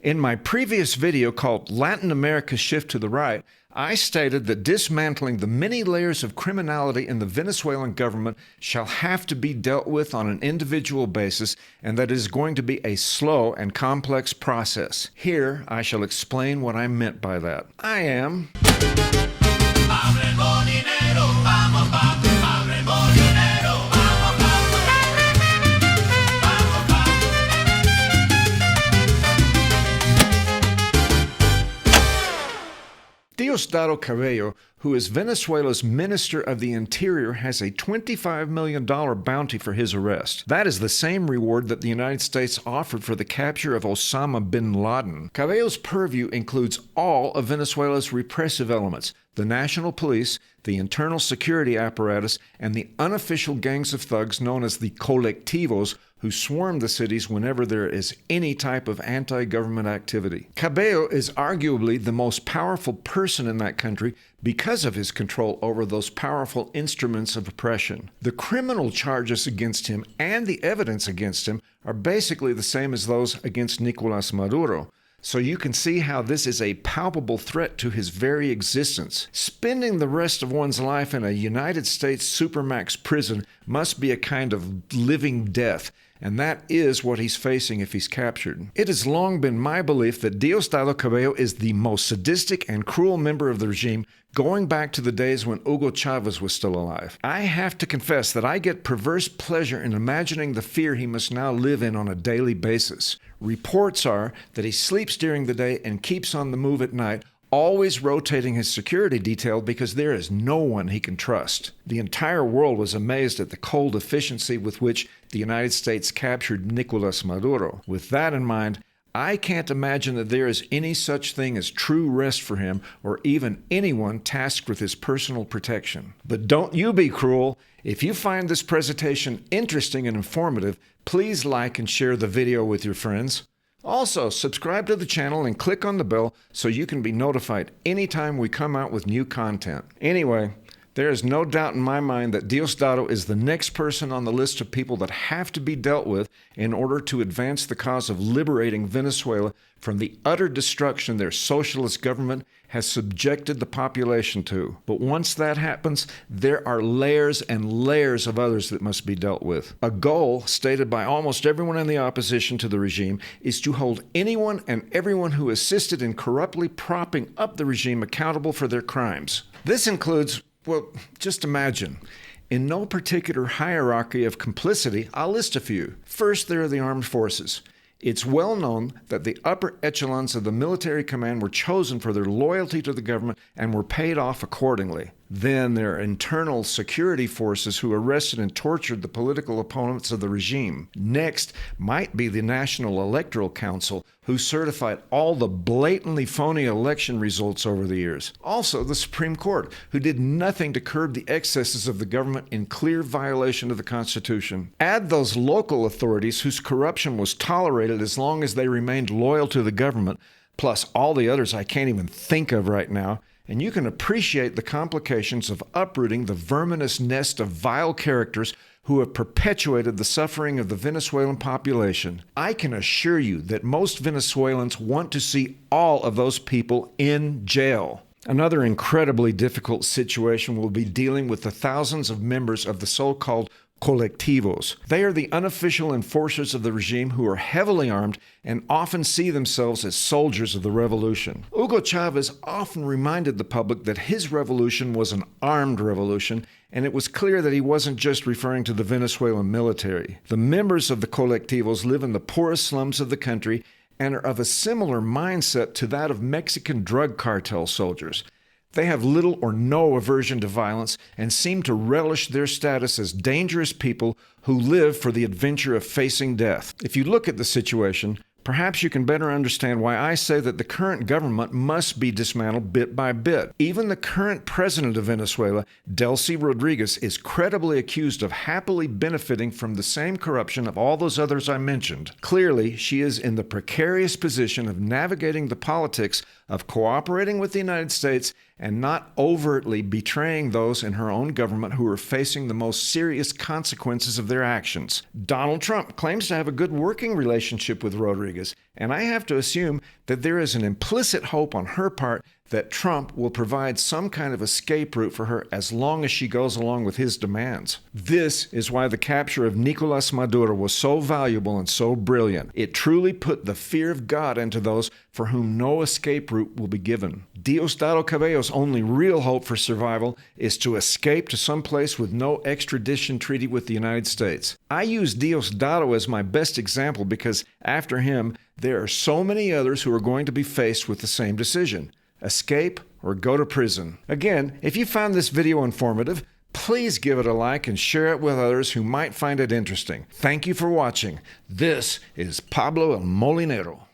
In my previous video called Latin America's Shift to the Right, I stated that dismantling the many layers of criminality in the Venezuelan government shall have to be dealt with on an individual basis and that it is going to be a slow and complex process. Here, I shall explain what I meant by that. I am Diosdado Cabello, who is Venezuela's Minister of the Interior, has a $25 million bounty for his arrest. That is the same reward that the United States offered for the capture of Osama bin Laden. Cabello's purview includes all of Venezuela's repressive elements, the national police, the internal security apparatus, and the unofficial gangs of thugs known as the colectivos, who swarm the cities whenever there is any type of anti-government activity. Cabello is arguably the most powerful person in that country because of his control over those powerful instruments of oppression. The criminal charges against him and the evidence against him are basically the same as those against Nicolas Maduro. So you can see how this is a palpable threat to his very existence. Spending the rest of one's life in a United States supermax prison must be a kind of living death, and that is what he's facing if he's captured. It has long been my belief that Diosdado Cabello is the most sadistic and cruel member of the regime, going back to the days when Hugo Chavez was still alive. I have to confess that I get perverse pleasure in imagining the fear he must now live in on a daily basis. Reports are that he sleeps during the day and keeps on the move at night, always rotating his security detail because there is no one he can trust. The entire world was amazed at the cold efficiency with which the United States captured Nicolas Maduro. With that in mind, I can't imagine that there is any such thing as true rest for him or even anyone tasked with his personal protection. But don't you be cruel. If you find this presentation interesting and informative, please like and share the video with your friends. Also, subscribe to the channel and click on the bell so you can be notified anytime we come out with new content. Anyway, there is no doubt in my mind that Diosdado is the next person on the list of people that have to be dealt with in order to advance the cause of liberating Venezuela from the utter destruction their socialist government has subjected the population to. But once that happens, there are layers and layers of others that must be dealt with. A goal stated by almost everyone in the opposition to the regime is to hold anyone and everyone who assisted in corruptly propping up the regime accountable for their crimes. This includes, well, just imagine. In no particular hierarchy of complicity, I'll list a few. First, there are the armed forces. It's well known that the upper echelons of the military command were chosen for their loyalty to the government and were paid off accordingly. Then there are internal security forces who arrested and tortured the political opponents of the regime. Next might be the National Electoral Council, who certified all the blatantly phony election results over the years. Also, the Supreme Court, who did nothing to curb the excesses of the government in clear violation of the Constitution. Add those local authorities whose corruption was tolerated as long as they remained loyal to the government, plus all the others I can't even think of right now, and you can appreciate the complications of uprooting the verminous nest of vile characters who have perpetuated the suffering of the Venezuelan population. I can assure you that most Venezuelans want to see all of those people in jail. Another incredibly difficult situation will be dealing with the thousands of members of the so-called colectivos. They are the unofficial enforcers of the regime who are heavily armed and often see themselves as soldiers of the revolution. Hugo Chavez often reminded the public that his revolution was an armed revolution, and it was clear that he wasn't just referring to the Venezuelan military. The members of the colectivos live in the poorest slums of the country and are of a similar mindset to that of Mexican drug cartel soldiers. They have little or no aversion to violence and seem to relish their status as dangerous people who live for the adventure of facing death. If you look at the situation, perhaps you can better understand why I say that the current government must be dismantled bit by bit. Even the current president of Venezuela, Delcy Rodriguez, is credibly accused of happily benefiting from the same corruption of all those others I mentioned. Clearly, she is in the precarious position of navigating the politics of cooperating with the United States and not overtly betraying those in her own government who are facing the most serious consequences of their actions. Donald Trump claims to have a good working relationship with Rodriguez, and I have to assume that there is an implicit hope on her part that Trump will provide some kind of escape route for her as long as she goes along with his demands. This is why the capture of Nicolas Maduro was so valuable and so brilliant. It truly put the fear of God into those for whom no escape route will be given. Diosdado Cabello's only real hope for survival is to escape to some place with no extradition treaty with the United States. I use Diosdado as my best example because after him, there are so many others who are going to be faced with the same decision: escape or go to prison. Again, if you found this video informative, please give it a like and share it with others who might find it interesting. Thank you for watching. This is Pablo El Molinero.